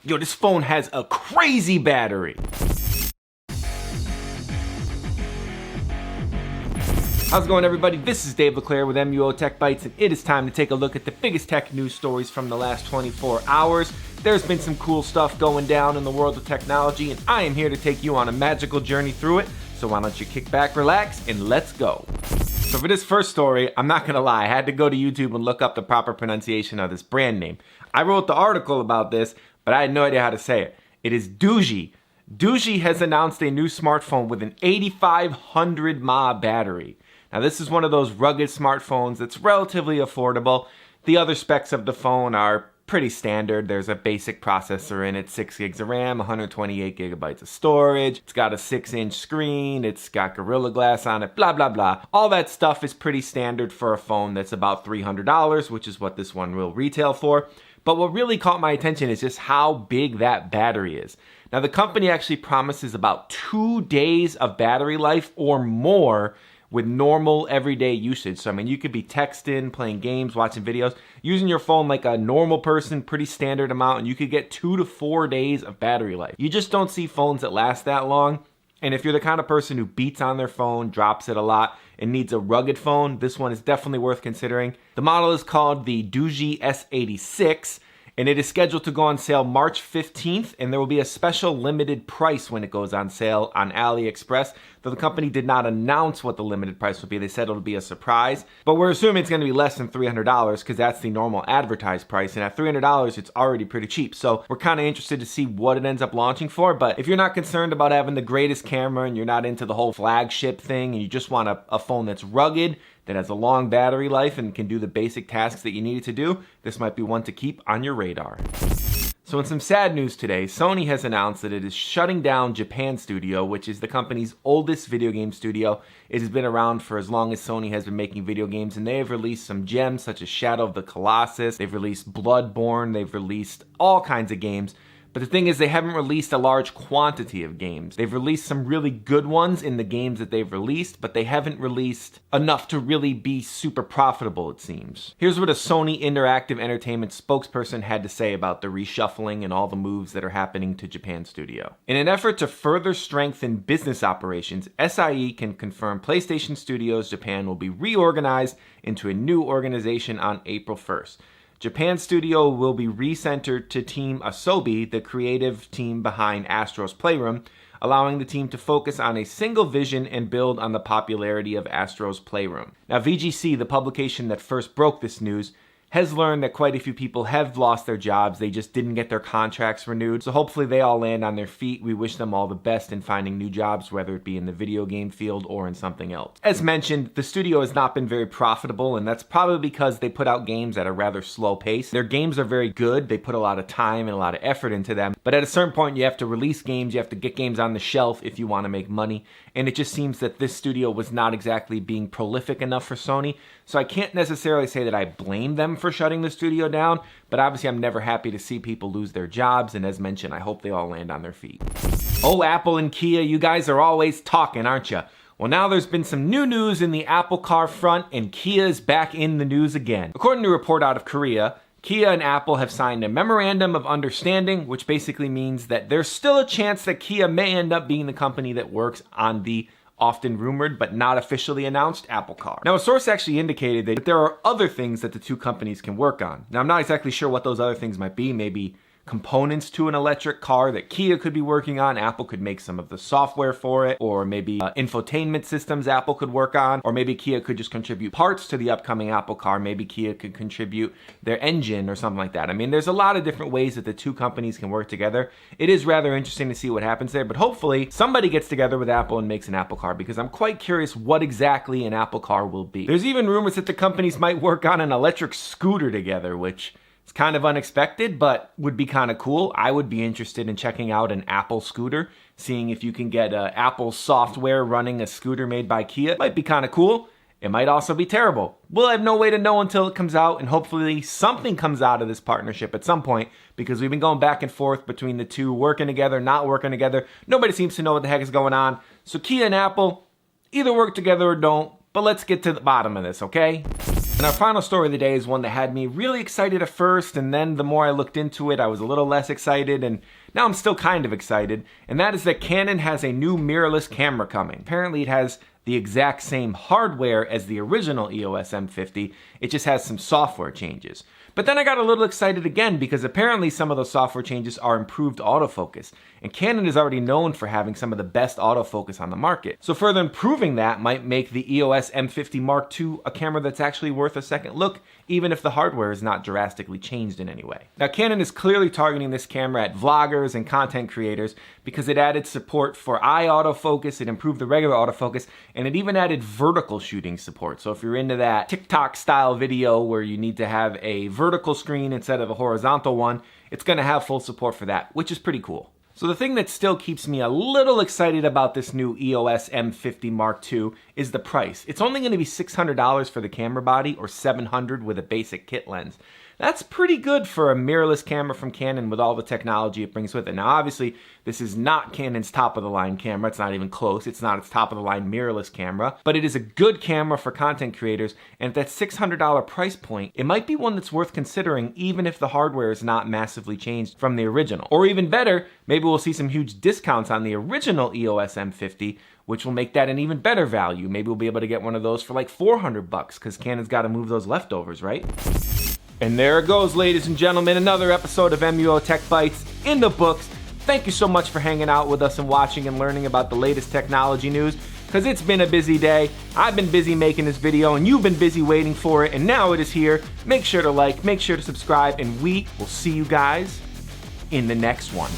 Yo, this phone has a crazy battery. How's it going, everybody? This is Dave LeClaire with MUO Tech Bytes, and it is time to take a look at the biggest tech news stories from the last 24 hours. There's been some cool stuff going down in the world of technology, and I am here to take you on a magical journey through it. So why don't you kick back, relax, and let's go. So for this first story, I'm not gonna lie, I had to go to YouTube and look up the proper pronunciation of this brand name. I wrote the article about this, but I had no idea how to say it. It is Doojie. Doojie has announced a new smartphone with an 8500 mAh battery. Now this is one of those rugged smartphones that's relatively affordable. The other specs of the phone are pretty standard. There's a basic processor in it, 6 gigs of RAM, 128 gigabytes of storage. It's got a 6-inch screen. It's got Gorilla Glass on it, blah, blah, blah. All that stuff is pretty standard for a phone that's about $300, which is what this one will retail for. But what really caught my attention is just how big that battery is. Now the company actually promises about 2 days of battery life or more with normal everyday usage. So I mean, you could be texting, playing games, watching videos, using your phone like a normal person, pretty standard amount, and you could get 2 to 4 days of battery life. You just don't see phones that last that long. And if you're the kind of person who beats on their phone, drops it a lot, and needs a rugged phone, this one is definitely worth considering. The model is called the Doojie S86, and it is scheduled to go on sale March 15th, and there will be a special limited price when it goes on sale on AliExpress, though the company did not announce what the limited price will be. They said it'll be a surprise, but we're assuming it's going to be less than $300 because that's the normal advertised price, and at $300 it's already pretty cheap. So we're kind of interested to see what it ends up launching for, but if you're not concerned about having the greatest camera and you're not into the whole flagship thing and you just want a phone that's rugged, that has a long battery life and can do the basic tasks that you need it to do, this might be one to keep on your radar. So in some sad news today, Sony has announced that it is shutting down Japan Studio, which is the company's oldest video game studio. It has been around for as long as Sony has been making video games, and they have released some gems such as Shadow of the Colossus, they've released Bloodborne, they've released all kinds of games. But the thing is, they haven't released a large quantity of games. They've released some really good ones in the games that they've released, but they haven't released enough to really be super profitable, it seems. Here's what a Sony Interactive Entertainment spokesperson had to say about the reshuffling and all the moves that are happening to Japan Studio. In an effort to further strengthen business operations, SIE can confirm PlayStation Studios Japan will be reorganized into a new organization on April 1st. Japan Studio will be recentered to Team Asobi, the creative team behind Astro's Playroom, allowing the team to focus on a single vision and build on the popularity of Astro's Playroom. Now, VGC, the publication that first broke this news, has learned that quite a few people have lost their jobs. They just didn't get their contracts renewed. So hopefully they all land on their feet. We wish them all the best in finding new jobs, whether it be in the video game field or in something else. As mentioned, the studio has not been very profitable, and that's probably because they put out games at a rather slow pace. Their games are very good. They put a lot of time and a lot of effort into them. But at a certain point, you have to release games. You have to get games on the shelf if you want to make money. And it just seems that this studio was not exactly being prolific enough for Sony. So I can't necessarily say that I blame them for shutting the studio down, but obviously I'm never happy to see people lose their jobs, and as mentioned, I hope they all land on their feet. Oh, Apple and Kia, you guys are always talking, aren't you? Well, now there's been some new news in the Apple car front, and Kia is back in the news again. According to a report out of Korea, Kia and Apple have signed a memorandum of understanding, which basically means that there's still a chance that Kia may end up being the company that works on the often rumored but not officially announced Apple car. Now, a source actually indicated that there are other things that the two companies can work on. Now, I'm not exactly sure what those other things might be. Maybe components to an electric car that Kia could be working on. Apple could make some of the software for it, or maybe infotainment systems Apple could work on, or maybe Kia could just contribute parts to the upcoming Apple car. Maybe Kia could contribute their engine or something like that. I mean, there's a lot of different ways that the two companies can work together. It is rather interesting to see what happens there, but hopefully somebody gets together with Apple and makes an Apple car, because I'm quite curious what exactly an Apple car will be. There's even rumors that the companies might work on an electric scooter together, which it's kind of unexpected, but would be kind of cool. I would be interested in checking out an Apple scooter, seeing if you can get Apple software running a scooter made by Kia. Might be kind of cool. It might also be terrible. We'll have no way to know until it comes out, and hopefully something comes out of this partnership at some point, because we've been going back and forth between the two, working together, not working together. Nobody seems to know what the heck is going on. So Kia and Apple, either work together or don't, but let's get to the bottom of this, okay? And our final story of the day is one that had me really excited at first, and then the more I looked into it, I was a little less excited, and now I'm still kind of excited. And that is that Canon has a new mirrorless camera coming. Apparently it has the exact same hardware as the original EOS M50, it just has some software changes. But then I got a little excited again because apparently some of those software changes are improved autofocus. And Canon is already known for having some of the best autofocus on the market. So further improving that might make the EOS M50 Mark II a camera that's actually worth a second look, even if the hardware is not drastically changed in any way. Now Canon is clearly targeting this camera at vloggers and content creators because it added support for eye autofocus, it improved the regular autofocus, and it even added vertical shooting support. So if you're into that TikTok style video where you need to have a vertical screen instead of a horizontal one, it's going to have full support for that, which is pretty cool. So the thing that still keeps me a little excited about this new EOS M50 Mark II is the price. It's only going to be $600 for the camera body or $700 with a basic kit lens. That's pretty good for a mirrorless camera from Canon with all the technology it brings with it. Now obviously this is not Canon's top of the line camera, it's not even close, it's not its top of the line mirrorless camera, but it is a good camera for content creators, and at that $600 price point, it might be one that's worth considering even if the hardware is not massively changed from the original. Or even better, maybe we'll see some huge discounts on the original EOS M50, which will make that an even better value. Maybe we'll be able to get one of those for like $400 because Canon's got to move those leftovers, right? And there it goes, ladies and gentlemen, another episode of MUO Tech Bytes in the books. Thank you so much for hanging out with us and watching and learning about the latest technology news, because it's been a busy day. I've been busy making this video, and you've been busy waiting for it, and now it is here. Make sure to like, make sure to subscribe, and we will see you guys in the next one.